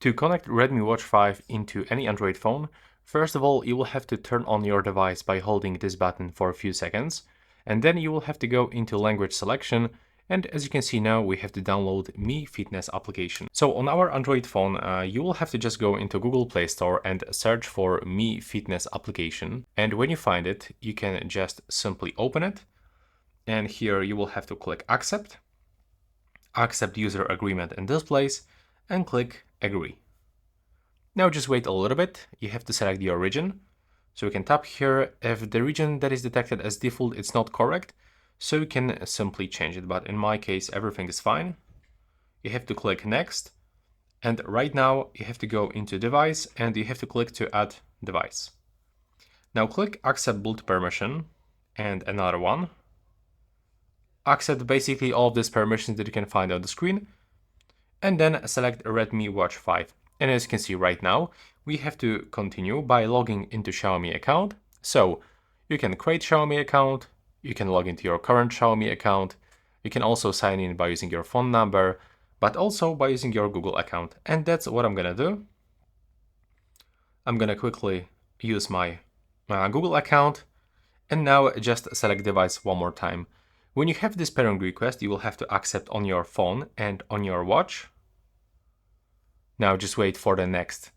To connect Redmi Watch 5 into any Android phone, first of all, you will have to turn on your device by holding this button for a few seconds, and then you will have to go into language selection, and as you can see now, we have to download Mi Fitness application. So on our Android phone, you will have to just go into Google Play Store and search for Mi Fitness application, and when you find it, you can just simply open it, and here you will have to click accept user agreement in this place, and click agree. Now just wait a little bit, you have to select your region. So you can tap here, if the region that is detected as default it's not correct, so you can simply change it, but in my case everything is fine. You have to click next, and right now you have to go into device and you have to click to add device. Now click accept boot permission and another one. Accept basically all of these permissions that you can find on the screen, and then select Redmi Watch 5. And as you can see right now, we have to continue by logging into Xiaomi account. So you can create Xiaomi account, you can log into your current Xiaomi account, you can also sign in by using your phone number, but also by using your Google account. And that's what I'm gonna do. I'm gonna quickly use my Google account, and now just select device one more time. When you have this pairing request, you will have to accept on your phone and on your watch. Now just wait for the next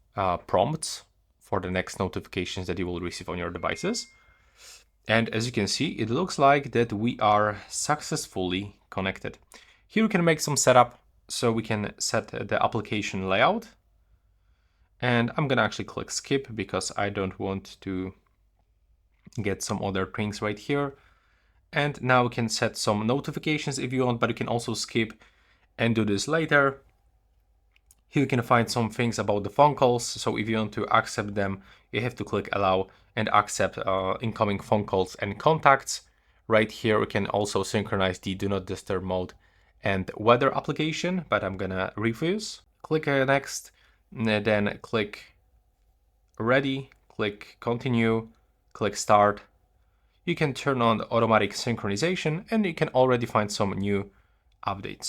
prompts, for the next notifications that you will receive on your devices. And as you can see, it looks like that we are successfully connected. Here we can make some setup, so we can set the application layout. And I'm gonna actually click skip because I don't want to get some other things right here. And now we can set some notifications if you want, but you can also skip and do this later. Here you can find some things about the phone calls. So if you want to accept them, you have to click allow and accept incoming phone calls and contacts. Right here, we can also synchronize the do not disturb mode and weather application, but I'm gonna refuse. Click next, and then click ready, click continue, click start. You can turn on automatic synchronization and you can already find some new updates.